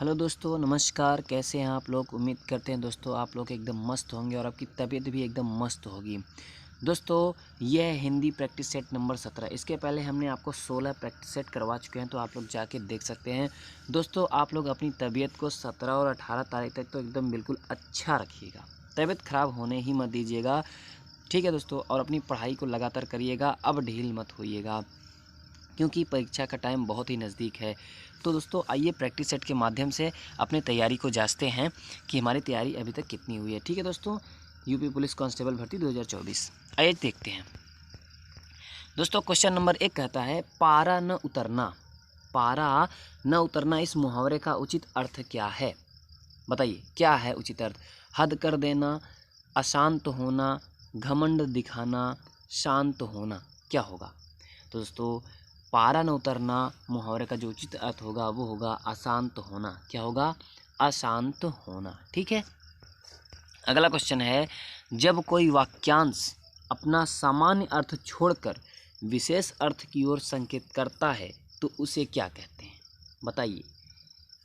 Hello दोस्तों, नमस्कार। कैसे हैं आप लोग? उम्मीद करते हैं दोस्तों आप लोग एकदम मस्त होंगे और आपकी तबीयत भी एकदम मस्त होगी। दोस्तों, ये है हिंदी प्रैक्टिस सेट नंबर 17। इसके पहले हमने आपको 16 प्रैक्टिस सेट करवा चुके हैं, तो आप लोग जाके देख सकते हैं। दोस्तों, आप लोग अपनी तबीयत को 17 और 18 तारीख तक तो एकदम बिल्कुल अच्छा रखिएगा। तबीयत ख़राब होने ही मत दीजिएगा, ठीक है दोस्तों। और अपनी पढ़ाई को लगातार करिएगा, अब ढील मत होइएगा, क्योंकि परीक्षा का टाइम बहुत ही नज़दीक है। तो दोस्तों, आइए प्रैक्टिस सेट के माध्यम से अपने तैयारी को जांचते हैं कि हमारी तैयारी अभी तक कितनी हुई है। ठीक है दोस्तों, यूपी पुलिस कांस्टेबल भर्ती 2024 आइए देखते हैं। दोस्तों, क्वेश्चन नंबर 1 कहता है पारा न उतरना। पारा न उतरना, इस मुहावरे का उचित अर्थ क्या है? बताइए क्या है उचित अर्थ? हद कर देना, अशांत होना, घमंड दिखाना, शांत होना, क्या होगा? तो दोस्तों, पारा न उतरना मुहावरे का जो उचित अर्थ होगा वो होगा अशांत होना। क्या होगा? अशांत होना। ठीक है। अगला क्वेश्चन है, जब कोई वाक्यांश अपना सामान्य अर्थ छोड़कर विशेष अर्थ की ओर संकेत करता है तो उसे क्या कहते हैं? बताइए।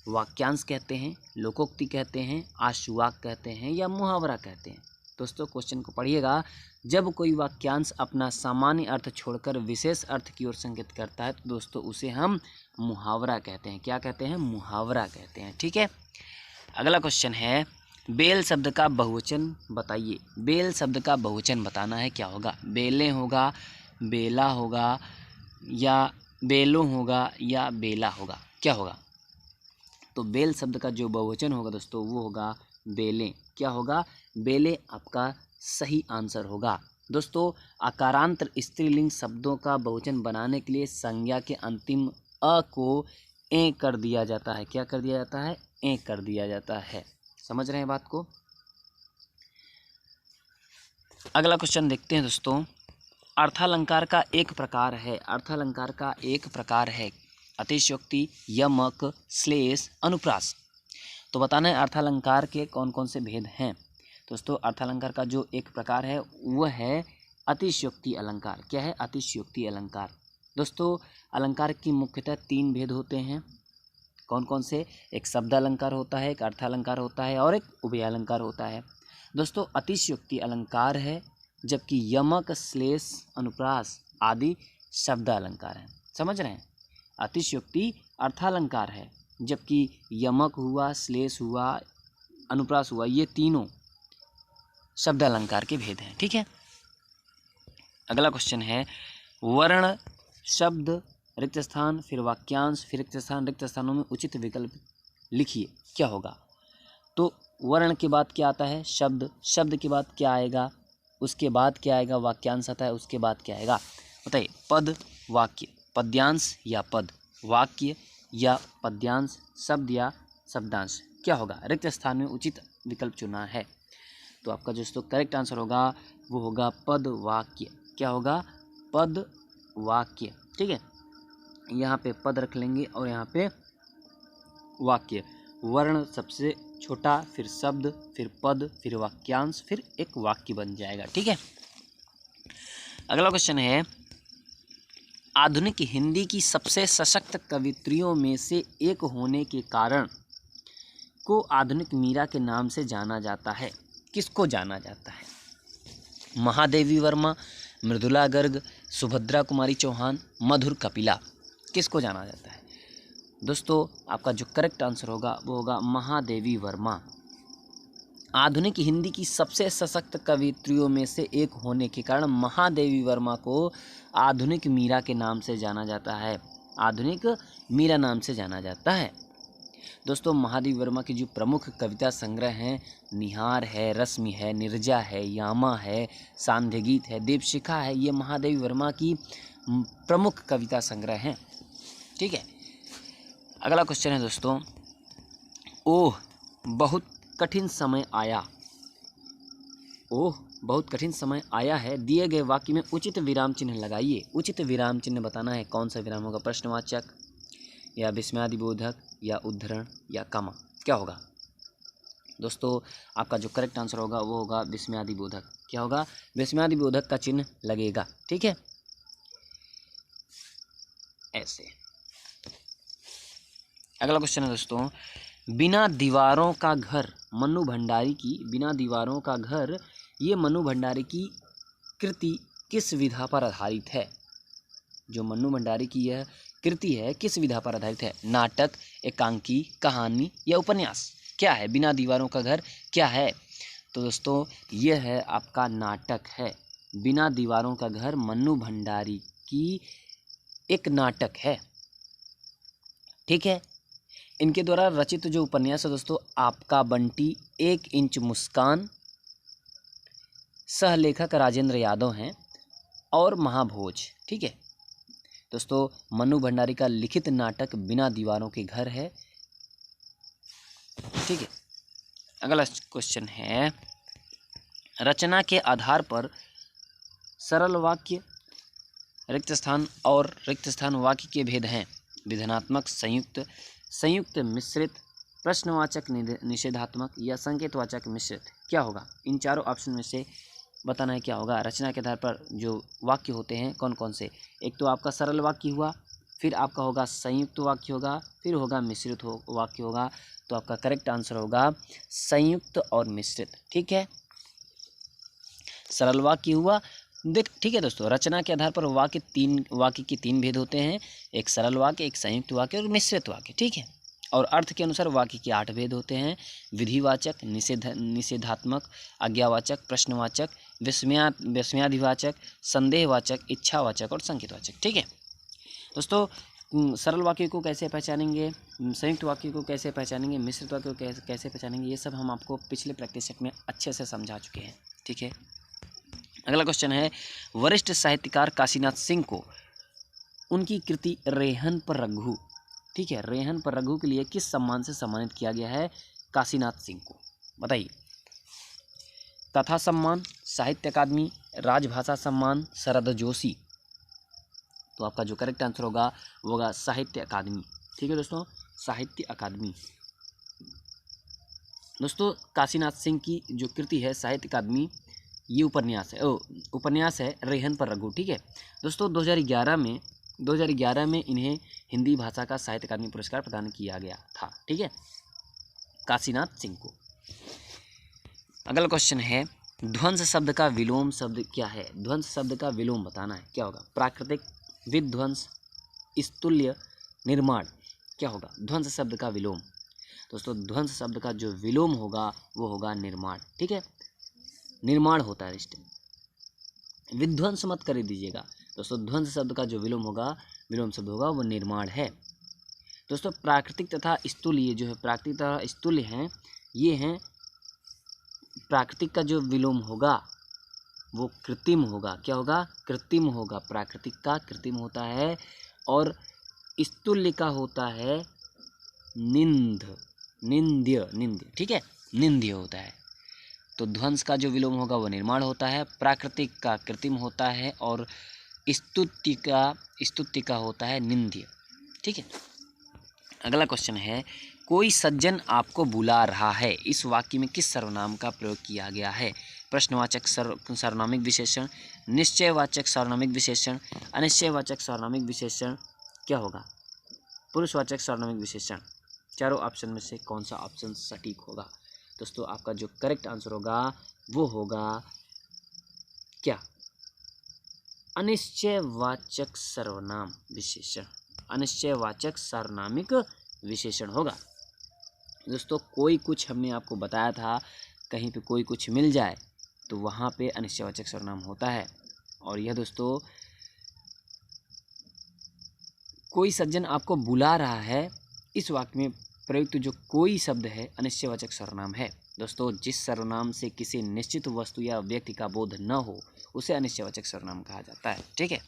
वाक्यांश कहते हैं, लोकोक्ति कहते हैं, आशुवाक कहते हैं या मुहावरा कहते हैं? दोस्तों, क्वेश्चन को पढ़िएगा। जब कोई वाक्यांश अपना सामान्य अर्थ छोड़कर विशेष अर्थ की ओर संकेत करता है तो दोस्तों उसे हम मुहावरा कहते हैं। क्या कहते हैं? मुहावरा कहते हैं। ठीक है। अगला क्वेश्चन है, बेल शब्द का बहुवचन बताइए। बेल शब्द का बहुवचन बताना है, क्या होगा? बेलें होगा, बेला होगा या बेलों होगा या बेला होगा? क्या होगा? तो बेल शब्द का जो बहुवचन होगा दोस्तों वो होगा बेलें। क्या होगा? बेलें आपका सही आंसर होगा। दोस्तों, आकारांत स्त्रीलिंग शब्दों का बहुवचन बनाने के लिए संज्ञा के अंतिम अ को ए कर दिया जाता है। क्या कर दिया जाता है? ए कर दिया जाता है। समझ रहे हैं बात को? अगला क्वेश्चन देखते हैं दोस्तों। अर्थालंकार का एक प्रकार है। अर्थालंकार का एक प्रकार है अतिशयोक्ति, यमक, श्लेष, अनुप्रास। तो बताना है अर्थालंकार के कौन कौन से भेद हैं। दोस्तों, अर्थालंकार का जो एक प्रकार है वह है अतिशयोक्ति अलंकार। क्या है? अतिशयोक्ति अलंकार। दोस्तों, अलंकार की मुख्यतः 3 भेद होते हैं। कौन कौन से? एक शब्द अलंकार होता है, एक अर्थालंकार होता है और एक उभयालंकार होता है। दोस्तों, अतिशयोक्ति अलंकार है, जबकि यमक, श्लेष, अनुप्रास आदि शब्द अलंकार हैं। समझ रहे हैं? अतिशयोक्ति अर्थालंकार है, जबकि यमक हुआ, श्लेष हुआ, अनुप्रास हुआ, ये तीनों शब्द अलंकार के भेद हैं। ठीक है। अगला क्वेश्चन है, वर्ण, शब्द, रिक्त स्थान, फिर वाक्यांश, फिर रिक्त स्थान, रिक्त स्थानों में उचित विकल्प लिखिए। क्या होगा? तो वर्ण के बाद क्या आता है? शब्द। शब्द के बाद क्या आएगा? उसके बाद क्या आएगा? वाक्यांश आता है। उसके बाद क्या आएगा? बताइए। पद, वाक्य, पद्यांश या पद, वाक्य या पद्यांश, शब्द या शब्दांश। क्या होगा? रिक्त स्थान में उचित विकल्प चुना है। तो आपका जो करेक्ट आंसर होगा वो होगा पद वाक्य। क्या होगा? पद वाक्य। ठीक है। यहाँ पे पद रख लेंगे और यहाँ पे वाक्य। वर्ण सबसे छोटा, फिर शब्द, फिर पद, फिर वाक्यांश, फिर एक वाक्य बन जाएगा। ठीक है। अगला क्वेश्चन है, आधुनिक हिंदी की सबसे सशक्त कवित्रियों में से एक होने के कारण को आधुनिक मीरा के नाम से जाना जाता है। किसको जाना जाता है? महादेवी वर्मा, मृदुला गर्ग, सुभद्रा कुमारी चौहान, मधुर कपिला। किसको जाना जाता है? दोस्तों, आपका जो करेक्ट आंसर होगा वो होगा महादेवी वर्मा। आधुनिक हिंदी की सबसे सशक्त कवित्रियों में से एक होने के कारण महादेवी वर्मा को आधुनिक मीरा के नाम से जाना जाता है। आधुनिक मीरा नाम से जाना जाता है। दोस्तों, महादेवी वर्मा की जो प्रमुख कविता संग्रह हैं, निहार है, रश्मि है, निर्जा है, यामा है, सांध्य गीत है, दीपशिखा है, ये महादेवी वर्मा की प्रमुख कविता संग्रह हैं। ठीक है। अगला क्वेश्चन है दोस्तों, ओह बहुत कठिन समय आया। ओह बहुत कठिन समय आया है, दिए गए वाक्य में उचित विराम चिन्ह लगाइए। उचित विराम चिन्ह बताना है। कौन सा विराम होगा? प्रश्नवाचक या विस्मयादिबोधक या उद्धरण या कमा? क्या होगा? दोस्तों, आपका जो करेक्ट आंसर होगा वो होगा विस्मयादिबोधक। क्या होगा? विस्मयादिबोधक का चिन्ह लगेगा। ठीक है। ऐसे। अगला क्वेश्चन है दोस्तों, बिना दीवारों का घर, मन्नू भंडारी की बिना दीवारों का घर, ये मन्नू भंडारी की कृति किस विधा पर आधारित है? जो मन्नू भंडारी की यह कृति है किस विधा पर आधारित है? नाटक, एकांकी, कहानी या उपन्यास? क्या है बिना दीवारों का घर? क्या है? तो दोस्तों यह है आपका नाटक है। बिना दीवारों का घर मन्नू भंडारी की एक नाटक है। ठीक है। इनके द्वारा रचित जो उपन्यास है दोस्तों, आपका बंटी, 1 इंच मुस्कान, सहलेखक राजेंद्र यादव हैं, और महाभोज। ठीक है दोस्तों, मन्नू भंडारी का लिखित नाटक बिना दीवारों के घर है। ठीक है। अगला क्वेश्चन है, रचना के आधार पर सरल वाक्य, रिक्त स्थान और रिक्त स्थान वाक्य के भेद हैं। विधानात्मक, संयुक्त, संयुक्त मिश्रित, प्रश्नवाचक निषेधात्मक या संकेतवाचक मिश्रित? क्या होगा? इन चारों ऑप्शन में से बताना है क्या होगा। रचना के आधार पर जो वाक्य होते हैं कौन कौन से? एक तो आपका सरल वाक्य हुआ, फिर आपका होगा संयुक्त वाक्य होगा, फिर होगा मिश्रित वाक्य होगा। तो आपका करेक्ट आंसर होगा संयुक्त और मिश्रित। ठीक है, सरल वाक्य हुआ। ठीक है दोस्तों, रचना के आधार पर वाक्य के तीन भेद होते हैं, एक सरल वाक्य, एक संयुक्त वाक्य और मिश्रित वाक्य। ठीक है, और अर्थ के अनुसार वाक्य के 8 भेद होते हैं, विधिवाचक, निषेधात्मक, आज्ञावाचक, प्रश्नवाचक, विस्मयादिवाचक, संदेहवाचक, इच्छावाचक और संकेतवाचक। ठीक है दोस्तों, सरल वाक्य को कैसे पहचानेंगे, संयुक्त वाक्य को कैसे पहचानेंगे, मिश्रित वाक्य को कैसे पहचानेंगे, ये सब हम आपको पिछले प्रैक्टिस सेट में अच्छे से समझा चुके हैं। ठीक है, अगला क्वेश्चन है, वरिष्ठ साहित्यकार काशीनाथ सिंह को उनकी कृति रेहन पर रघु, ठीक है, रेहन पर रघु के लिए किस सम्मान से सम्मानित किया गया है काशीनाथ सिंह को? बताइए। कथा सम्मान, साहित्य अकादमी, राजभाषा सम्मान, शरद जोशी? तो आपका जो करेक्ट आंसर होगा वो होगा साहित्य अकादमी। ठीक है दोस्तों, साहित्य अकादमी। दोस्तों काशीनाथ सिंह की जो कृति है साहित्य अकादमी, ये उपन्यास है रेहन पर रघु। ठीक है दोस्तों, 2011 में इन्हें हिंदी भाषा का साहित्य अकादमी पुरस्कार प्रदान किया गया था। ठीक है, काशीनाथ सिंह को। अगला क्वेश्चन है, ध्वंस शब्द का विलोम शब्द क्या है? ध्वंस शब्द का विलोम बताना है, क्या होगा? प्राकृतिक, विध्वंस, स्तुल्य, निर्माण? क्या होगा ध्वंस शब्द का विलोम? दोस्तों ध्वंस शब्द का जो विलोम होगा वो होगा निर्माण। ठीक है, निर्माण होता है रिश्ते, विध्वंस मत कर दीजिएगा दोस्तों। ध्वंस शब्द का जो विलोम शब्द होगा वो निर्माण है। दोस्तों प्राकृतिक तथा स्थूल्य जो है, प्राकृतिक तथा स्थूल्य हैं, ये हैं, प्राकृतिक का जो विलोम होगा वो कृत्रिम होगा। क्या होगा? कृत्रिम होगा। प्राकृतिक का कृत्रिम होता है और स्थूल्य का होता है निंद्य। ठीक है, निंद्य होता है। तो ध्वंस का जो विलोम होगा वो निर्माण होता है, प्राकृतिक का कृत्रिम होता है और स्तुति का होता है निंद्य। ठीक है, अगला क्वेश्चन है, कोई सज्जन आपको बुला रहा है, इस वाक्य में किस सर्वनाम का प्रयोग किया गया है? प्रश्नवाचक सर्वनामिक विशेषण, निश्चयवाचक सर्वनामिक विशेषण, अनिश्चयवाचक सर्वनामिक विशेषण? क्या होगा? पुरुषवाचक सर्वनामिक विशेषण। चारों ऑप्शन में से कौन सा ऑप्शन सटीक होगा? दोस्तों आपका जो करेक्ट आंसर होगा वो होगा क्या? अनिश्चयवाचक सर्वनाम विशेषण, अनिश्चयवाचक सर्वनामिक विशेषण होगा। दोस्तों कोई कुछ हमने आपको बताया था, कहीं पे कोई कुछ मिल जाए तो वहाँ पे अनिश्चयवाचक सर्वनाम होता है। और यह दोस्तों कोई सज्जन आपको बुला रहा है, इस वाक्य में प्रयुक्त जो कोई शब्द है अनिश्चयवाचक सर्वनाम है। दोस्तों जिस सर्वनाम से किसी निश्चित वस्तु या व्यक्ति का बोध न हो उसे अनिश्चयवाचक सर्वनाम कहा जाता है। ठीक है,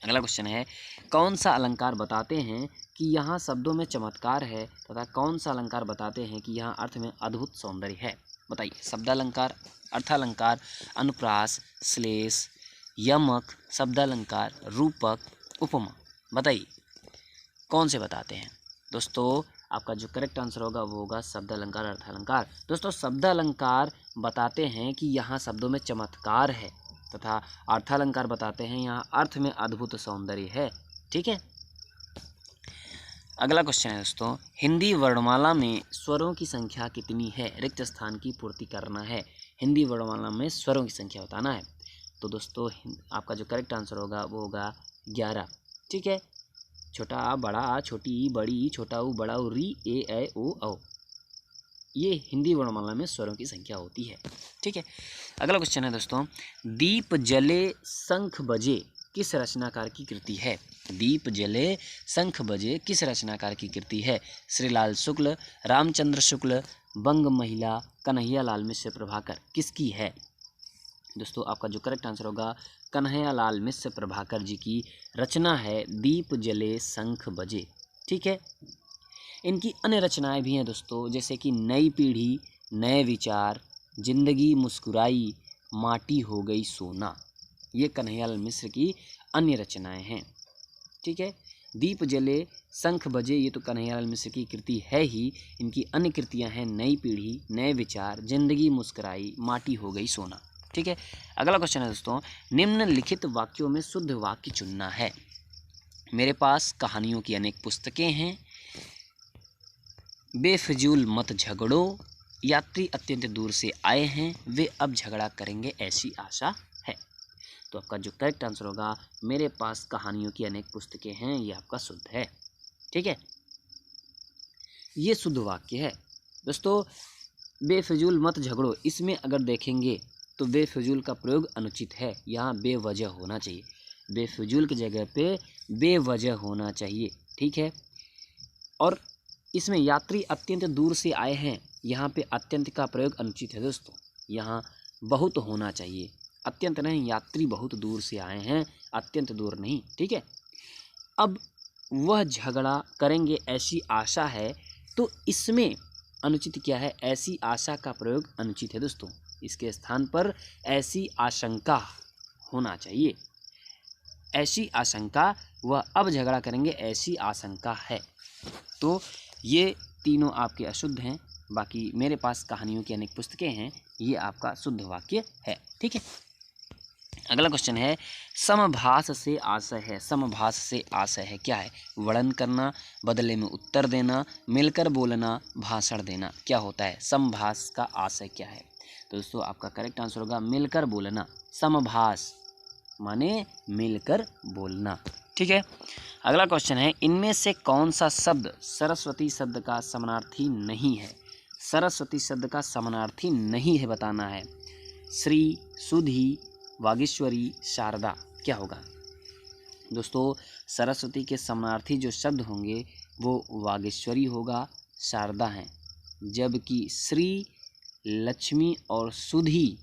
अगला क्वेश्चन है, कौन सा अलंकार बताते हैं कि यहाँ शब्दों में चमत्कार है तथा कौन सा अलंकार बताते हैं कि यहाँ अर्थ में अद्भुत सौंदर्य है? बताइए। शब्दालंकार, अर्थालंकार, अनुप्रास, श्लेष, यमक, शब्दालंकार, रूपक, उपमा? बताइए कौन से बताते हैं? दोस्तों आपका जो करेक्ट आंसर होगा वो होगा शब्दालंकार, अर्थालंकार। दोस्तों शब्दालंकार बताते हैं कि यहाँ शब्दों में चमत्कार है तथा अर्थालंकार बताते हैं यहाँ अर्थ में अद्भुत सौंदर्य है। ठीक है, अगला क्वेश्चन है दोस्तों, हिंदी वर्णमाला में स्वरों की संख्या कितनी है? रिक्त स्थान की पूर्ति करना है। हिंदी वर्णमाला में स्वरों की संख्या बताना है। तो दोस्तों आपका जो करेक्ट आंसर होगा वो होगा 11। ठीक है, छोटा आ बड़ा आ, छोटी ई बड़ी ई, छोटा ऊ बड़ा ऊ, री ए ऐ ओ औ, ये हिंदी वर्णमाला में स्वरों की संख्या होती है। ठीक है, अगला क्वेश्चन है दोस्तों, दीप जले शंख बजे किस रचनाकार की कृति है? दीप जले शंख बजे किस रचनाकार की कृति है? श्रीलाल शुक्ल, रामचंद्र शुक्ल, बंग महिला, कन्हैयालाल मिश्र प्रभाकर, किसकी है? दोस्तों आपका जो करेक्ट आंसर होगा कन्हैयालाल मिश्र प्रभाकर जी की रचना है दीप जले शंख बजे। ठीक है, इनकी अन्य रचनाएं भी हैं दोस्तों, जैसे कि नई पीढ़ी, नए विचार, जिंदगी मुस्कुराई, माटी हो गई सोना, ये कन्हैयालाल मिश्र की अन्य रचनाएं हैं। ठीक है, दीप जले शंख बजे ये तो कन्हैयालाल मिश्र की कृति है ही, इनकी अन्य कृतियां हैं नई पीढ़ी, नए विचार, जिंदगी मुस्कुराई, माटी हो गई सोना। ठीक है, अगला क्वेश्चन है दोस्तों, निम्नलिखित वाक्यों में शुद्ध वाक्य चुनना है। मेरे पास कहानियों की अनेक पुस्तकें हैं, बेफिजूल मत झगड़ो, यात्री अत्यंत दूर से आए हैं, वे अब झगड़ा करेंगे ऐसी आशा है। तो आपका जो करेक्ट आंसर होगा मेरे पास कहानियों की अनेक पुस्तकें हैं, ये आपका शुद्ध है। ठीक है, ये शुद्ध वाक्य है दोस्तों। बेफिजूल मत झगड़ो, इसमें अगर देखेंगे तो बेफिजूल का प्रयोग अनुचित है, यहाँ बेवजह होना चाहिए। बेफिजूल की जगह पे बेवजह होना चाहिए। ठीक है, और इसमें यात्री अत्यंत दूर से आए हैं, यहाँ पे अत्यंत का प्रयोग अनुचित है दोस्तों, यहाँ बहुत होना चाहिए। अत्यंत नहीं, यात्री बहुत दूर से आए हैं, अत्यंत दूर नहीं। ठीक है, अब वह झगड़ा करेंगे ऐसी आशा है, तो इसमें अनुचित क्या है? ऐसी आशा का प्रयोग अनुचित है दोस्तों, इसके स्थान पर ऐसी आशंका होना चाहिए। ऐसी आशंका, वह अब झगड़ा करेंगे ऐसी आशंका है। तो ये तीनों आपके अशुद्ध हैं, बाकी मेरे पास कहानियों की अनेक पुस्तकें हैं, ये आपका शुद्ध वाक्य है। ठीक है, अगला क्वेश्चन है, समभास से आशय है। समभास से आशय है क्या है? वर्णन करना, बदले में उत्तर देना, मिलकर बोलना, भाषण देना, क्या होता है? समभास का आशय क्या है? तो दोस्तों आपका करेक्ट आंसर होगा मिलकर बोलना। समभास माने मिलकर बोलना। ठीक है, अगला क्वेश्चन है, इनमें से कौन सा शब्द सरस्वती शब्द का समानार्थी नहीं है? सरस्वती शब्द का समानार्थी नहीं है बताना है। श्री, सुधी, वागीश्वरी, शारदा, क्या होगा? दोस्तों सरस्वती के समानार्थी जो शब्द होंगे वो वागीश्वरी होगा, शारदा हैं, जबकि श्री, लक्ष्मी और सुधी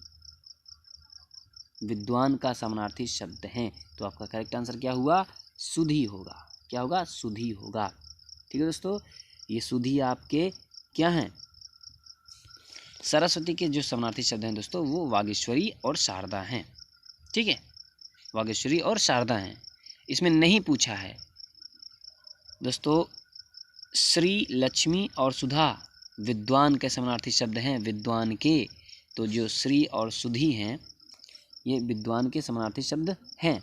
विद्वान का समानार्थी शब्द हैं। तो आपका करेक्ट आंसर क्या हुआ? सुधी होगा। क्या होगा? सुधी होगा। ठीक है दोस्तों, ये सुधी आपके क्या हैं? सरस्वती के जो समानार्थी शब्द हैं दोस्तों वो वागीश्वरी और शारदा हैं। ठीक है, वागीश्वरी और शारदा हैं। इसमें नहीं पूछा है दोस्तों, श्री, लक्ष्मी और सुधा विद्वान के समानार्थी शब्द हैं, विद्वान के। तो जो श्री और सुधी हैं ये विद्वान के समानार्थी शब्द हैं।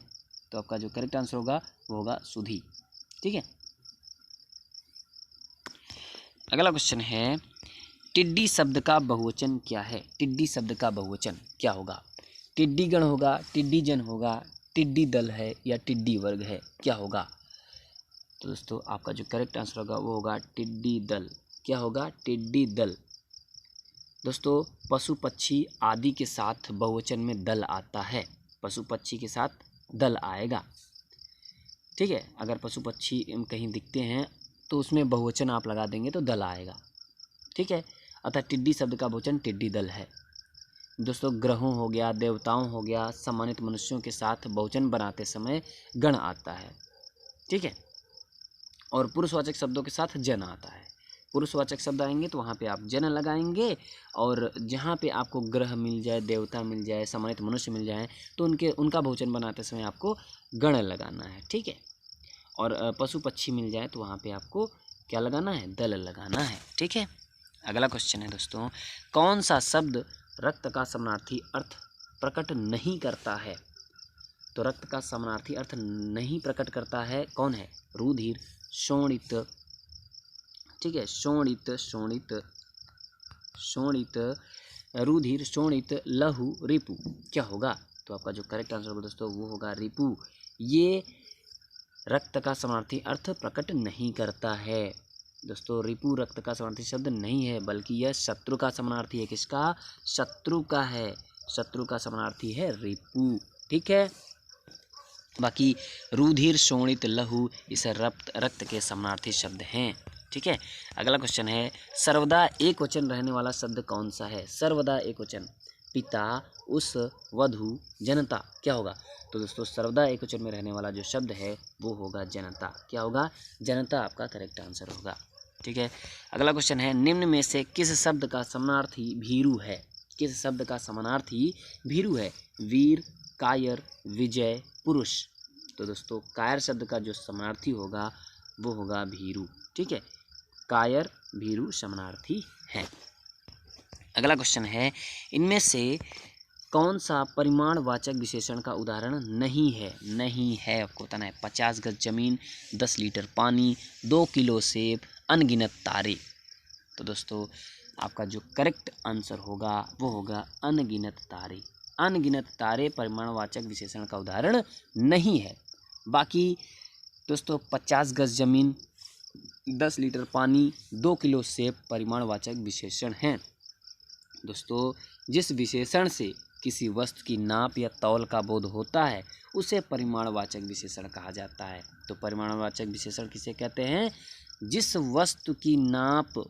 तो आपका जो करेक्ट आंसर होगा वो होगा सुधी। ठीक है, अगला क्वेश्चन है, टिड्डी शब्द का बहुवचन क्या है? टिड्डी शब्द का बहुवचन क्या होगा? टिड्डी गण होगा, टिड्डी जन होगा, टिड्डी दल है या टिड्डी वर्ग है, क्या होगा? तो दोस्तों आपका जो करेक्ट आंसर होगा वो होगा टिड्डी दल। क्या होगा? टिड्डी दल। दोस्तों पशु पक्षी आदि के साथ बहुवचन में दल आता है, पशु पक्षी के साथ दल आएगा। ठीक है, अगर पशु पक्षी कहीं दिखते हैं तो उसमें बहुवचन आप लगा देंगे तो दल आएगा। ठीक है, अतः टिड्डी शब्द का बहुवचन टिड्डी दल है। दोस्तों ग्रहों हो गया, देवताओं हो गया, सम्मानित मनुष्यों के साथ बहुवचन बनाते समय गण आता है। ठीक है, और पुरुषवाचक शब्दों के साथ जन आता है। पुरुषवाचक शब्द आएंगे तो वहाँ पे आप जन लगाएंगे, और जहाँ पे आपको ग्रह मिल जाए, देवता मिल जाए, सम्मानित मनुष्य मिल जाए तो उनका बहुवचन बनाते समय आपको गण लगाना है। ठीक है, और पशु पक्षी मिल जाए तो वहाँ पे आपको क्या लगाना है? दल लगाना है। ठीक है, अगला क्वेश्चन है दोस्तों, कौन सा शब्द रक्त का समानार्थी अर्थ प्रकट नहीं करता है? तो रक्त का समानार्थी अर्थ नहीं प्रकट करता है कौन है? रुधिर, शोणित, ठीक है। शोणित, शोणित, शोणित, रुधिर, शोणित, लहू, रिपु, क्या होगा? तो आपका जो करेक्ट आंसर होगा दोस्तों वो होगा रिपु। ये रक्त का समानार्थी अर्थ प्रकट नहीं करता है दोस्तों। रिपु रक्त का समानार्थी शब्द नहीं है, बल्कि यह शत्रु का समानार्थी है। किसका? शत्रु का है। शत्रु का समानार्थी है रिपु, ठीक है। बाकी रुधिर, शोणित, लहू इस रक्त के समानार्थी शब्द हैं, ठीक है। अगला क्वेश्चन है, सर्वदा एक वचन रहने वाला शब्द कौन सा है? सर्वदा एक वचन, पिता, उस, वधु, जनता, क्या होगा? तो दोस्तों सर्वदा एक वचन में रहने वाला जो शब्द है वो होगा जनता। क्या होगा? जनता आपका करेक्ट आंसर होगा, ठीक है। अगला क्वेश्चन है, निम्न में से किस शब्द का समानार्थी भीरु है? किस शब्द का समानार्थी भीरु है? वीर, कायर, विजय, पुरुष। तो दोस्तों कायर शब्द का जो समानार्थी होगा वो होगा भीरु, ठीक है। कायर, भीरु समानार्थी है। अगला क्वेश्चन है, इनमें से कौन सा परिमाणवाचक विशेषण का उदाहरण नहीं है? नहीं है आपको बताना है। 50 गज जमीन, 10 लीटर पानी, 2 किलो सेब, अनगिनत तारे। तो दोस्तों आपका जो करेक्ट आंसर होगा वो होगा अनगिनत तारे। अनगिनत तारे परिमाणवाचक विशेषण का उदाहरण नहीं है। बाकी दोस्तों 50 गज जमीन, 10 लीटर पानी, 2 किलो सेब परिमाणवाचक विशेषण हैं। दोस्तों जिस विशेषण से किसी वस्तु की नाप या तौल का बोध होता है उसे परिमाणवाचक विशेषण कहा जाता है। तो परिमाणवाचक विशेषण किसे कहते हैं? जिस वस्तु की नाप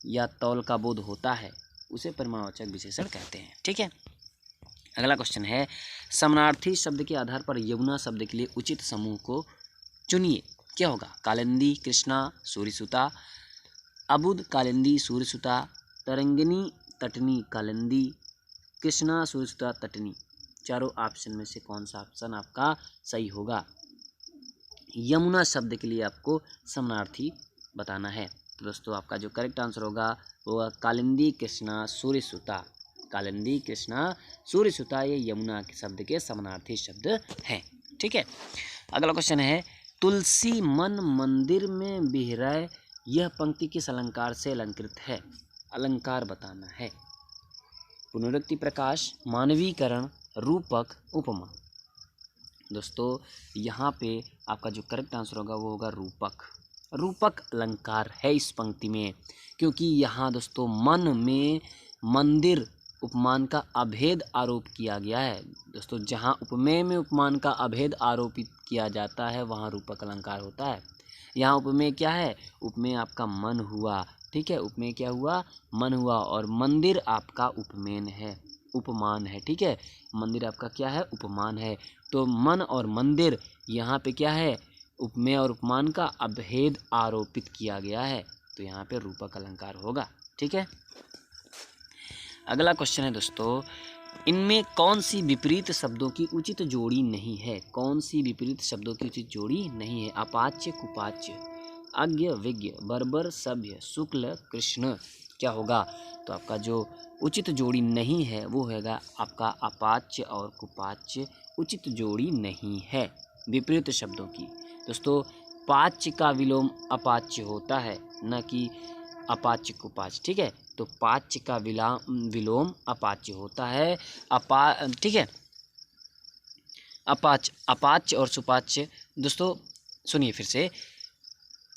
या तौल का बोध होता है उसे परिमाणवाचक विशेषण कहते हैं, ठीक है। अगला क्वेश्चन है, समानार्थी शब्द के आधार पर यमुना शब्द के लिए उचित समूह को चुनिए। क्या होगा? कालिंदी, कृष्णा, सूर्यसुता, अबुद, कालिंदी, सूर्यसुता, तरंगिनी, तटनी, कालिंदी, कृष्णा, सूर्यसुता, तटनी। चारों ऑप्शन में से कौन सा ऑप्शन आपका सही होगा? यमुना शब्द के लिए आपको समानार्थी बताना है। तो दोस्तों आपका जो करेक्ट आंसर होगा वो कालिंदी, कृष्णा, सूर्यसुता। कालिंदी, कृष्णा, सूर्यसुता ये यमुना के शब्द के समानार्थी शब्द हैं, ठीक है। अगला क्वेश्चन है, तुलसी मन मंदिर में बिहराए, यह पंक्ति किस अलंकार से अलंकृत है? अलंकार बताना है। पुनरुक्ति, प्रकाश, मानवीकरण, रूपक, उपमा। दोस्तों यहाँ पे आपका जो करेक्ट आंसर होगा वो होगा रूपक। रूपक अलंकार है इस पंक्ति में, क्योंकि यहाँ दोस्तों मन में मंदिर उपमान का अभेद आरोप किया गया है। दोस्तों जहाँ उपमेय में उपमान का अभेद आरोपित किया जाता है वहाँ रूपक अलंकार होता है। यहाँ उपमेय क्या है? उपमेय आपका मन हुआ, ठीक है। उपमेय क्या हुआ? मन हुआ, और मंदिर आपका उपमेन है, उपमान है, ठीक है। मंदिर आपका क्या है? उपमान है। तो मन और मंदिर यहाँ पे क्या है? उपमेय और उपमान का अभेद आरोपित किया गया है, तो यहाँ पे रूपक अलंकार होगा, ठीक है। अगला क्वेश्चन है दोस्तों, इनमें कौन सी विपरीत शब्दों की उचित जोड़ी नहीं है? कौन सी विपरीत शब्दों की उचित जोड़ी नहीं है? अपाच्य, कुपाच्य, अज्ञ, विज्ञ, बर्बर, सभ्य, शुक्ल, कृष्ण, क्या होगा? तो आपका जो उचित जोड़ी नहीं है वो होगा आपका अपाच्य और कुपाच्य, उचित जोड़ी नहीं है विपरीत शब्दों की। दोस्तों पाच्य का विलोम अपाच्य होता है, न कि अपाच्य कुपाच्य, ठीक है। तो पाच्य का विलोम अपाच्य होता है, ठीक है। अपाच्य और सुपाच्य। दोस्तों सुनिए फिर से,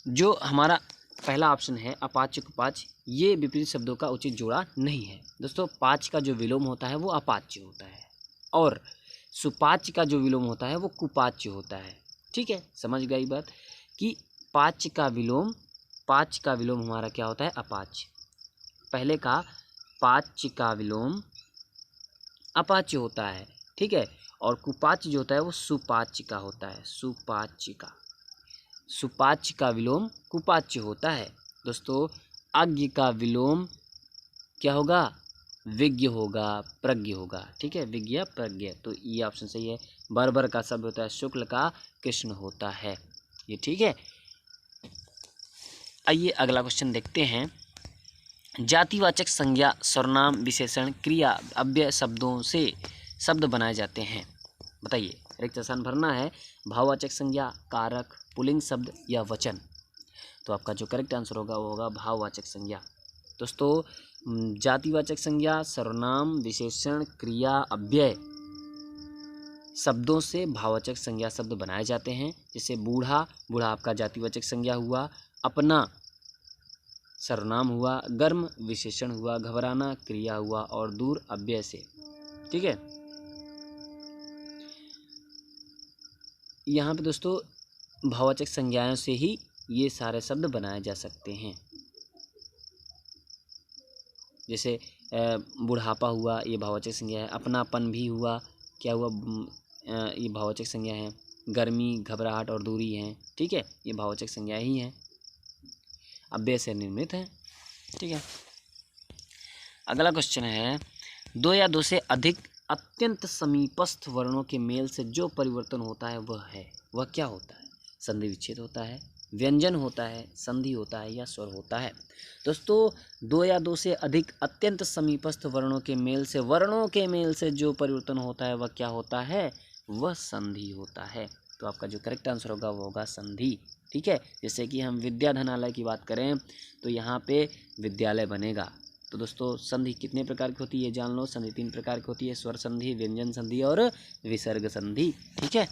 जो हमारा पहला ऑप्शन है अपाच्य कुपाच्य, ये विपरीत शब्दों का उचित जोड़ा नहीं है। दोस्तों पाच्य का जो विलोम होता है वो अपाच्य होता है, और सुपाच्य का जो विलोम होता है वो कुपाच्य होता है, ठीक है। समझ गई बात कि पाच्य का विलोम हमारा क्या होता है? अपाच्य। पहले का पाच्य का विलोम अपाच्य होता है, ठीक है। और कुपाच्य जो होता है वो सुपाच्य का होता है, सुपाच्य का विलोम कुपाच्य होता है। दोस्तों अज्ञ का विलोम क्या होगा? विज्ञ होगा, प्रज्ञ होगा, ठीक है। विज्ञ, प्रज्ञ, तो ये ऑप्शन सही है। बर्बर का शब्द होता है शुक्ल का कृष्ण होता है, ये ठीक है। आइए अगला क्वेश्चन देखते हैं। जातिवाचक संज्ञा, सर्वनाम, विशेषण, क्रिया, अव्यय शब्दों से शब्द बनाए जाते हैं। बताइए, रिक्त स्थान भरना है। भाववाचक संज्ञा, कारक, पुल्लिंग शब्द या वचन। तो आपका जो करेक्ट आंसर होगा वो होगा भाववाचक संज्ञा। दोस्तों जातिवाचक संज्ञा, सर्वनाम, विशेषण, क्रिया, अव्यय शब्दों से भाववाचक संज्ञा शब्द बनाए जाते हैं। जैसे बूढ़ा, बूढ़ा आपका जातिवाचक संज्ञा हुआ, अपना सर्वनाम हुआ, गर्म विशेषण हुआ, घबराना क्रिया हुआ और दूर अव्यय से। ठीक है, यहाँ पे दोस्तों भाववाचक संज्ञाओं से ही ये सारे शब्द बनाए जा सकते हैं। जैसे बुढ़ापा हुआ, ये भाववाचक संज्ञा है। अपनापन भी हुआ, क्या हुआ, ये भाववाचक संज्ञा है। गर्मी, घबराहट और दूरी है। ठीक है, ये भाववाचक संज्ञा ही है, अव्यय से निर्मित है। ठीक है, अगला क्वेश्चन है, दो या दो से अधिक अत्यंत समीपस्थ वर्णों के मेल से जो परिवर्तन होता है वह क्या होता है? संधि विच्छेद होता है, व्यंजन होता है, संधि होता है या स्वर होता है? दोस्तों दो या दो से अधिक अत्यंत समीपस्थ वर्णों के मेल से जो परिवर्तन होता है वह क्या होता है? वह संधि होता है। तो आपका जो करेक्ट आंसर होगा वो होगा संधि। ठीक है, जैसे कि हम विद्याधनालय की बात करें तो यहाँ पे विद्यालय बनेगा। तो दोस्तों संधि कितने प्रकार की होती है जान लो। संधि 3 प्रकार की होती है, स्वर संधि, व्यंजन संधि और विसर्ग संधि। ठीक है,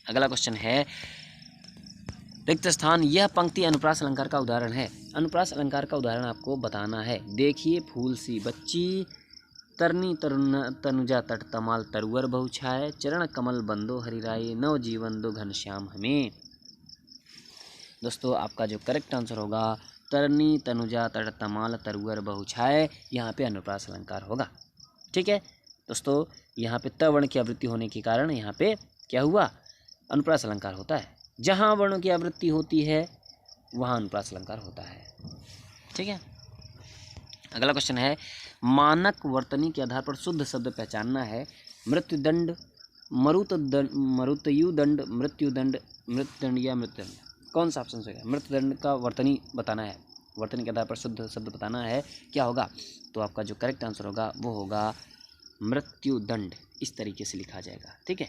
अगला क्वेश्चन है, रिक्त स्थान, यह पंक्ति अनुप्रास अलंकार का उदाहरण है। अनुप्रास अलंकार का उदाहरण आपको बताना है। देखिए फूल सी बच्ची, तरनी तनुजा तट तमाल तरुवर बहुछाए, चरण कमल बंदो हरिराय, नव जीवन दो घनश्याम हमें। दोस्तों आपका जो करेक्ट आंसर होगा तरनी तनुजा तट तमाल तरुवर बहुछाए, यहाँ पे अनुप्रास अलंकार होगा। ठीक है दोस्तों, यहाँ पे त वर्ण की आवृत्ति होने के कारण यहाँ पे क्या हुआ? अनुप्रास अलंकार होता है। जहाँ वर्णों की आवृत्ति होती है वहाँ अनुप्रास अलंकार होता है। ठीक है, अगला क्वेश्चन है, मानक वर्तनी के आधार पर शुद्ध शब्द पहचानना है। मृत्युदंड, मरुतयुदंड, मृत्युदंड, मृत्युदंड या मृत्युदंड, कौन सा ऑप्शन होगा? मृत्युदंड का वर्तनी बताना है, वर्तनी के आधार पर शुद्ध शब्द बताना है, क्या होगा? तो आपका जो करेक्ट आंसर होगा वो होगा मृत्युदंड। इस तरीके से लिखा जाएगा। ठीक है,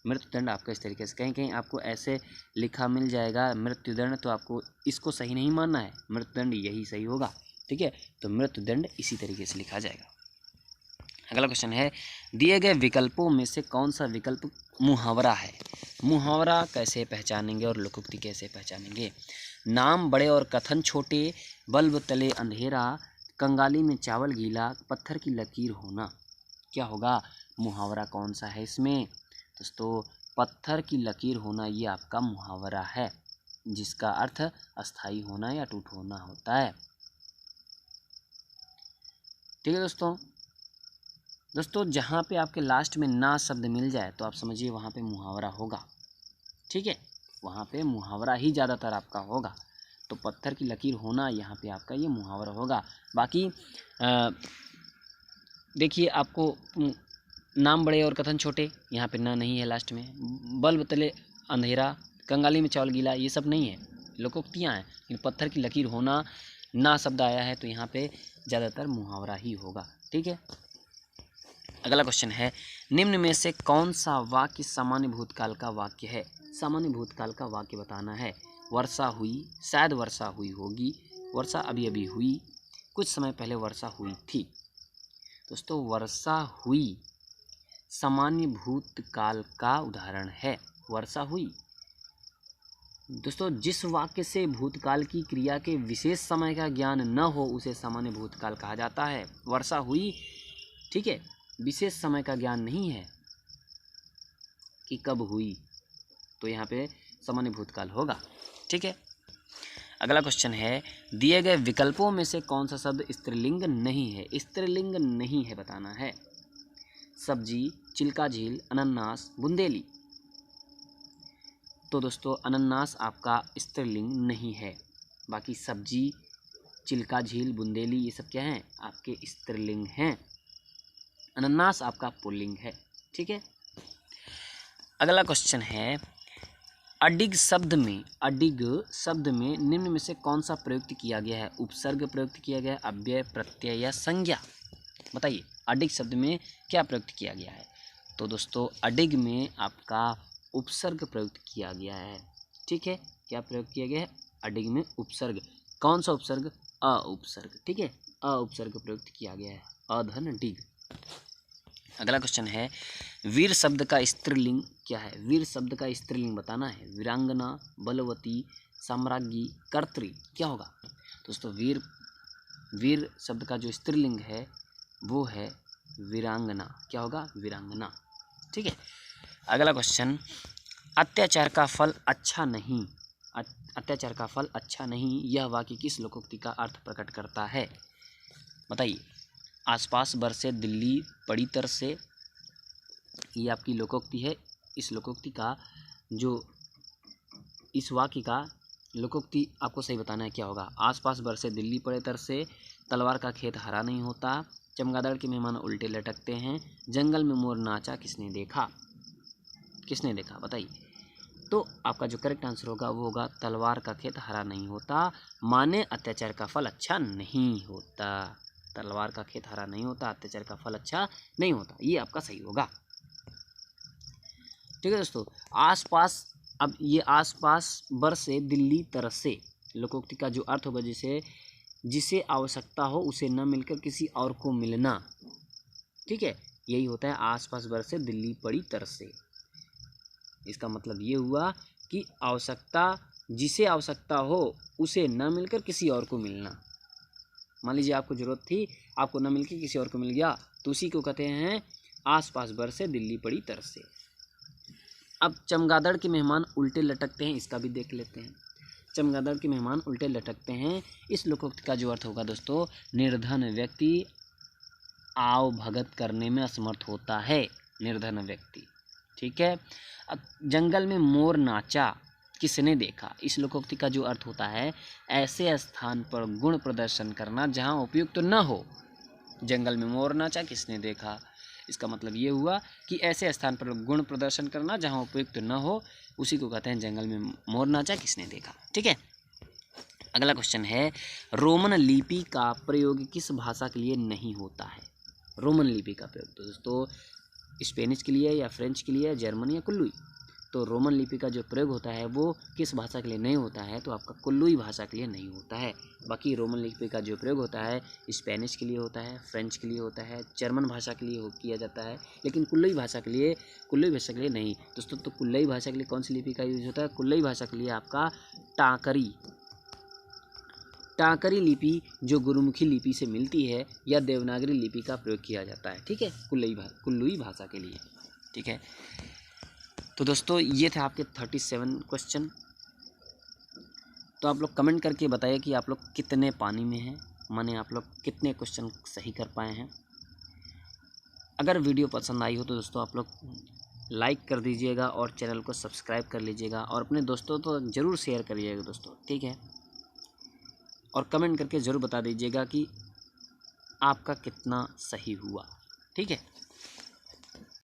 मृत्युदंड आपका इस तरीके से, कहीं कहीं आपको ऐसे लिखा मिल जाएगा मृत्युदंड, तो आपको इसको सही नहीं मानना है, मृत्युदंड यही सही होगा। ठीक है, तो मृत्युदंड इसी तरीके से लिखा जाएगा। अगला क्वेश्चन है, दिए गए विकल्पों में से कौन सा विकल्प मुहावरा है? मुहावरा कैसे पहचानेंगे और लोकोक्ति कैसे पहचानेंगे? नाम बड़े और कथन छोटे, बल्ब तले अंधेरा, कंगाली में चावल गीला, पत्थर की लकीर होना। क्या होगा? मुहावरा कौन सा है इसमें? दोस्तों पत्थर की लकीर होना ये आपका मुहावरा है, जिसका अर्थ अस्थायी होना या टूट होना होता है। ठीक है दोस्तों जहाँ पे आपके लास्ट में ना शब्द मिल जाए तो आप समझिए वहाँ पे मुहावरा होगा। ठीक है, वहाँ पे मुहावरा ही ज़्यादातर आपका होगा। तो पत्थर की लकीर होना यहाँ पे आपका ये मुहावरा होगा। बाकी देखिए आपको नाम बड़े और कथन छोटे, यहाँ पे ना नहीं है लास्ट में। बल्ब तले अंधेरा, कंगाली में चावल गीला, ये सब नहीं है, लोकोक्तियाँ हैं। लेकिन पत्थर की लकीर होना, ना शब्द आया है तो यहाँ पे ज़्यादातर मुहावरा ही होगा। ठीक है, अगला क्वेश्चन है, निम्न में से कौन सा वाक्य सामान्य भूतकाल का वाक्य है? सामान्य भूतकाल का वाक्य बताना है। वर्षा हुई, शायद वर्षा हुई होगी, वर्षा अभी अभी हुई, कुछ समय पहले वर्षा हुई थी। दोस्तों वर्षा हुई सामान्य भूतकाल का उदाहरण है। वर्षा हुई। दोस्तों जिस वाक्य से भूतकाल की क्रिया के विशेष समय का ज्ञान न हो उसे सामान्य भूतकाल कहा जाता है। वर्षा हुई, ठीक है, विशेष समय का ज्ञान नहीं है कि कब हुई, तो यहाँ पे सामान्य भूतकाल होगा। ठीक है, अगला क्वेश्चन है, दिए गए विकल्पों में से कौन सा शब्द स्त्रीलिंग नहीं है? स्त्रीलिंग नहीं है बताना है। सब्जी, चिल्का झील, अनन्नास, बुंदेली। तो दोस्तों अनन्नास आपका स्त्रीलिंग नहीं है। बाकी सब्जी, चिल्का झील, बुंदेली ये सब क्या हैं? आपके स्त्रीलिंग हैं। अनन्नास आपका पुल्लिंग है। ठीक है, अगला क्वेश्चन है, अडिग शब्द में निम्न में से कौन सा प्रयुक्त किया गया है? उपसर्ग प्रयुक्त किया गया है, अव्यय, प्रत्यय या संज्ञा? बताइए अडिग शब्द में क्या प्रयुक्त किया गया है? तो दोस्तों अडिग में आपका उपसर्ग प्रयुक्त किया गया है। ठीक है, क्या प्रयोग किया गया है? अडिग में उपसर्ग। कौन सा उपसर्ग? अ उपसर्ग। ठीक है, अ उपसर्ग प्रयुक्त किया गया है, अधन डिग। अगला क्वेश्चन है, वीर शब्द का स्त्रीलिंग क्या है? वीर शब्द का स्त्रीलिंग बताना है। वीरांगना, बलवती, साम्राज्ञी, कर्त्री, क्या होगा दोस्तों? वीर शब्द का जो स्त्रीलिंग है वो है वीरांगना। क्या होगा? वीरांगना। ठीक है, अगला क्वेश्चन, अत्याचार का फल अच्छा नहीं, अत्याचार का फल अच्छा नहीं, यह वाक्य किस लोकोक्ति का अर्थ प्रकट करता है? बताइए। आसपास बरसे दिल्ली पड़ी तरसे, ये आपकी लोकोक्ति है। इस लोकोक्ति का जो इस वाक्य का लोकोक्ति आपको सही बताना है, क्या होगा? आसपास बरसे दिल्ली पड़े तरसे, तलवार का खेत हरा नहीं होता, चमगादड़ के मेहमान उल्टे लटकते हैं, जंगल में मोर नाचा किसने देखा? किसने देखा बताइए। तो आपका जो करेक्ट आंसर होगा वो होगा तलवार का खेत हरा नहीं होता, माने अत्याचार का फल अच्छा नहीं होता। तलवार का खेत हरा नहीं होता, अत्याचार का फल अच्छा नहीं होता, ये आपका सही होगा। ठीक है दोस्तों, आसपास, अब ये आसपास बरसे दिल्ली तरसे लोकोक्ति का जो अर्थ होगा, जिसे आवश्यकता हो उसे न मिलकर किसी और को मिलना। ठीक है, यही होता है आसपास बरसे दिल्ली पड़ी तरसे। इसका मतलब ये हुआ कि आवश्यकता, जिसे आवश्यकता हो उसे न मिलकर किसी और को मिलना। मान लीजिए आपको ज़रूरत थी, आपको न मिलकर किसी और को मिल गया, तो उसी को कहते हैं आसपास बरसे दिल्ली पड़ी तरसे। अब चमगादड़ के मेहमान उल्टे लटकते हैं, इसका भी देख लेते हैं। चमगादड़ के मेहमान उल्टे लटकते हैं, इस लोकोक्ति का जो अर्थ होगा दोस्तों, निर्धन व्यक्ति आव भगत करने में असमर्थ होता है, निर्धन व्यक्ति। ठीक है, अब जंगल में मोर नाचा किसने देखा, इस लोकोक्ति का जो अर्थ होता है, ऐसे स्थान पर गुण प्रदर्शन करना जहाँ उपयुक्त न हो। जंगल में मोर नाचा किसने देखा, इसका मतलब ये हुआ कि ऐसे स्थान पर गुण प्रदर्शन करना जहाँ उपयुक्त न हो, उसी को कहते हैं जंगल में मोर नाचा किसने देखा। ठीक है, अगला क्वेश्चन है, रोमन लिपि का प्रयोग किस भाषा के लिए नहीं होता है? रोमन लिपि का प्रयोग तो दोस्तों स्पेनिश के लिए या फ्रेंच के लिए, जर्मन या कुल्लुई। तो रोमन लिपि का जो प्रयोग होता है वो किस भाषा के लिए नहीं होता है? तो आपका कुल्लुई भाषा के लिए नहीं होता है। बाकी रोमन लिपि का जो प्रयोग होता है स्पेनिश के लिए होता है, फ्रेंच के लिए होता है, जर्मन भाषा के लिए किया जाता है, लेकिन कुल्लुई भाषा के लिए नहीं दोस्तों। तो कुल्लुई भाषा के लिए कौन सी लिपि का यूज होता है? कुल्लुई भाषा के लिए आपका टाकरी लिपि जो गुरुमुखी लिपि से मिलती है, या देवनागरी लिपि का प्रयोग किया जाता है। ठीक है, कुल्लुई भाषा के लिए। ठीक है, तो दोस्तों ये थे आपके 37 क्वेश्चन। तो आप लोग कमेंट करके बताइए कि आप लोग कितने पानी में हैं, माने आप लोग कितने क्वेश्चन सही कर पाए हैं। अगर वीडियो पसंद आई हो तो दोस्तों आप लोग लाइक कर दीजिएगा और चैनल को सब्सक्राइब कर लीजिएगा, और अपने दोस्तों तो ज़रूर शेयर करिएगा दोस्तों। ठीक है, और कमेंट करके ज़रूर बता दीजिएगा कि आपका कितना सही हुआ। ठीक है।